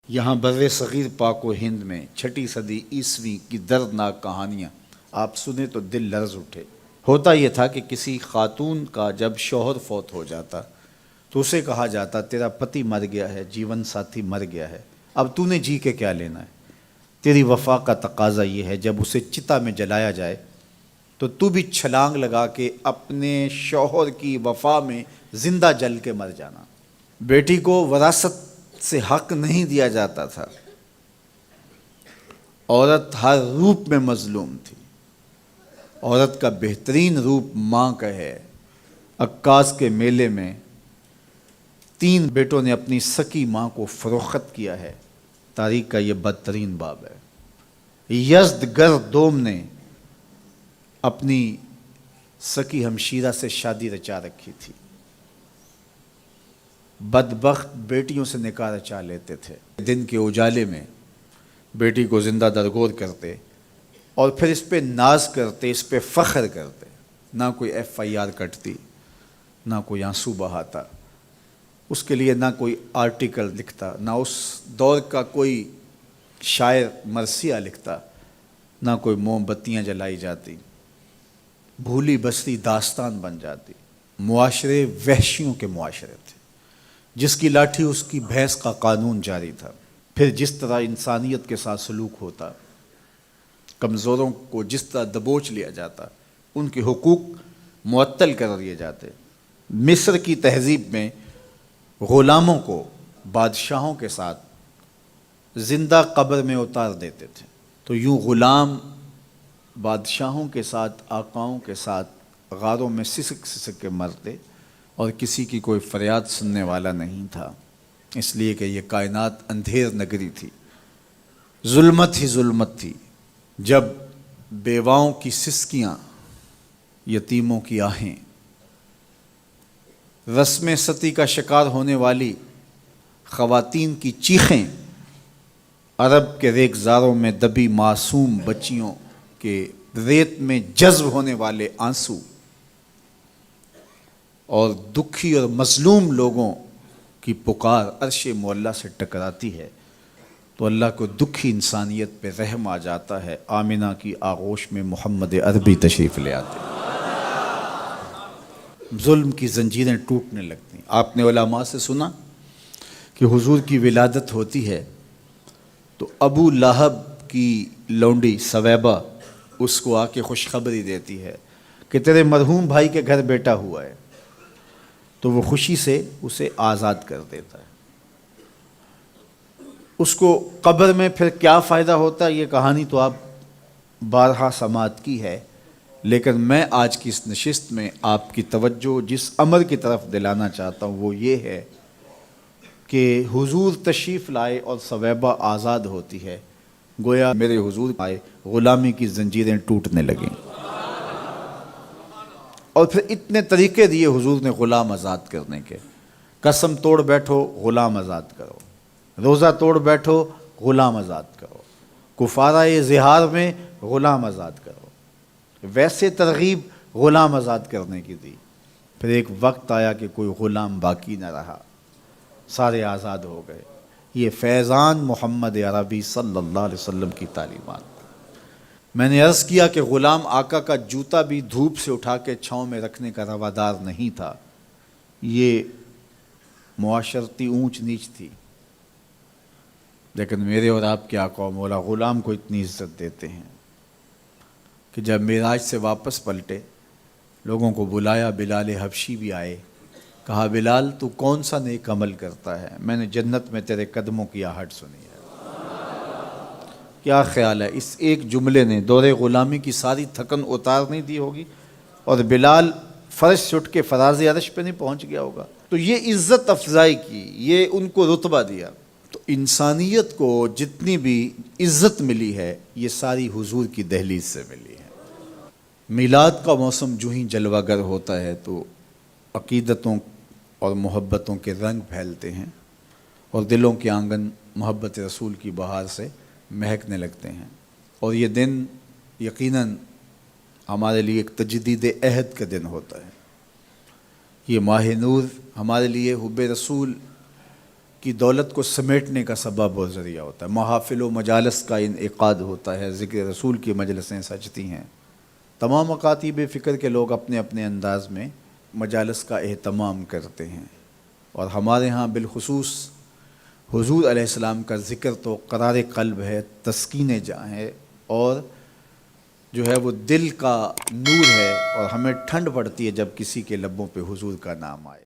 یہاں بر صغیر پاک و ہند میں 6 صدی عیسوی کی دردناک کہانیاں آپ سنیں تو دل لرز اٹھے۔ ہوتا یہ تھا کہ کسی خاتون کا جب شوہر فوت ہو جاتا تو اسے کہا جاتا تیرا پتی مر گیا ہے، جیون ساتھی مر گیا ہے، اب تو نے جی کے کیا لینا ہے؟ تیری وفا کا تقاضا یہ ہے جب اسے چتا میں جلایا جائے تو تو بھی چھلانگ لگا کے اپنے شوہر کی وفا میں زندہ جل کے مر جانا۔ بیٹی کو وراثت سے حق نہیں دیا جاتا تھا، عورت ہر روپ میں مظلوم تھی۔ عورت کا بہترین روپ ماں کا ہے۔ عکاس کے میلے میں 3 بیٹوں نے اپنی سکی ماں کو فروخت کیا ہے۔ تاریخ کا یہ بدترین باب ہے۔ یزدگرد دوم نے اپنی سکی ہمشیرہ سے شادی رچا رکھی تھی۔ بدبخت بیٹیوں سے نکاح رچا لیتے تھے۔ دن کے اجالے میں بیٹی کو زندہ درگور کرتے اور پھر اس پہ ناز کرتے، اس پہ فخر کرتے۔ نہ کوئی FIR کٹتی، نہ کوئی آنسو بہاتا، اس کے لیے نہ کوئی آرٹیکل لکھتا، نہ اس دور کا کوئی شاعر مرثیہ لکھتا، نہ کوئی موم بتیاں جلائی جاتی۔ بھولی بستی داستان بن جاتی۔ معاشرے وحشیوں کے معاشرے تھے۔ جس کی لاٹھی اس کی بھینس کا قانون جاری تھا۔ پھر جس طرح انسانیت کے ساتھ سلوک ہوتا، کمزوروں کو جس طرح دبوچ لیا جاتا، ان کے حقوق معطل کر دیے جاتے۔ مصر کی تہذیب میں غلاموں کو بادشاہوں کے ساتھ زندہ قبر میں اتار دیتے تھے، تو یوں غلام بادشاہوں کے ساتھ، آقاؤں کے ساتھ غاروں میں سسک سسک کے مرتے، اور کسی کی کوئی فریاد سننے والا نہیں تھا، اس لیے کہ یہ کائنات اندھیر نگری تھی، ظلمت ہی ظلمت تھی۔ جب بیواؤں کی سسکیاں، یتیموں کی آہیں، رسم ستی کا شکار ہونے والی خواتین کی چیخیں، عرب کے ریگزاروں میں دبی معصوم بچیوں کے ریت میں جذب ہونے والے آنسو، اور دکھی اور مظلوم لوگوں کی پکار عرش معلیٰ سے ٹکراتی ہے تو اللہ کو دکھی انسانیت پہ رحم آ جاتا ہے۔ آمنہ کی آغوش میں محمد عربی تشریف لے آتے ہیں۔ ظلم کی زنجیریں ٹوٹنے لگتی ہیں۔ آپ نے علماء سے سنا کہ حضور کی ولادت ہوتی ہے تو ابو لہب کی لونڈی سویبہ اس کو آ کے خوشخبری دیتی ہے کہ تیرے مرحوم بھائی کے گھر بیٹا ہوا ہے، تو وہ خوشی سے اسے آزاد کر دیتا ہے۔ اس کو قبر میں پھر کیا فائدہ ہوتا ہے، یہ کہانی تو آپ بارہا سماعت کی ہے، لیکن میں آج کی اس نشست میں آپ کی توجہ جس امر کی طرف دلانا چاہتا ہوں وہ یہ ہے کہ حضور تشریف لائے اور سویبہ آزاد ہوتی ہے، گویا میرے حضور آئے، غلامی کی زنجیریں ٹوٹنے لگیں، اور پھر اتنے طریقے دیے حضور نے غلام آزاد کرنے کے۔ قسم توڑ بیٹھو غلام آزاد کرو، روزہ توڑ بیٹھو غلام آزاد کرو، کفارہ زہار میں غلام آزاد کرو، ویسے ترغیب غلام آزاد کرنے کی دی۔ پھر ایک وقت آیا کہ کوئی غلام باقی نہ رہا، سارے آزاد ہو گئے۔ یہ فیضان محمد عربی صلی اللہ علیہ وسلم کی تعلیمات۔ میں نے عرض کیا کہ غلام آقا کا جوتا بھی دھوپ سے اٹھا کے چھاؤں میں رکھنے کا روادار نہیں تھا، یہ معاشرتی اونچ نیچ تھی، لیکن میرے اور آپ کے آقا و مولا غلام کو اتنی عزت دیتے ہیں کہ جب معراج سے واپس پلٹے، لوگوں کو بلایا، بلال حبشی بھی آئے، کہا بلال تو کون سا نیک عمل کرتا ہے، میں نے جنت میں تیرے قدموں کی آہٹ سنی ہے۔ کیا خیال ہے اس ایک جملے نے دور غلامی کی ساری تھکن اتار نہیں دی ہوگی، اور بلال فرش سے اٹھ کے فراز عرش پہ نہیں پہنچ گیا ہوگا؟ تو یہ عزت افزائی کی، یہ ان کو رتبہ دیا۔ تو انسانیت کو جتنی بھی عزت ملی ہے یہ ساری حضور کی دہلیز سے ملی ہے۔ میلاد کا موسم جو ہی جلوہ گر ہوتا ہے تو عقیدتوں اور محبتوں کے رنگ پھیلتے ہیں، اور دلوں کے آنگن محبت رسول کی بہار سے مہکنے لگتے ہیں، اور یہ دن یقیناً ہمارے لیے ایک تجدید عہد کا دن ہوتا ہے۔ یہ ماہ نور ہمارے لیے حب رسول کی دولت کو سمیٹنے کا سبب اور ذریعہ ہوتا ہے. محافل و مجالس کا انعقاد ہوتا ہے, ذکر رسول کی مجلسیں سجتی ہیں. تمام مکاتب فکر کے لوگ اپنے اپنے انداز میں مجالس کا اہتمام کرتے ہیں, اور ہمارے ہاں بالخصوص حضور علیہ السلام کا ذکر تو قرار قلب ہے, تسکین جاں ہے, اور جو ہے وہ دل کا نور ہے, اور ہمیں ٹھنڈ پڑتی ہے جب کسی کے لبوں پہ حضور کا نام آئے.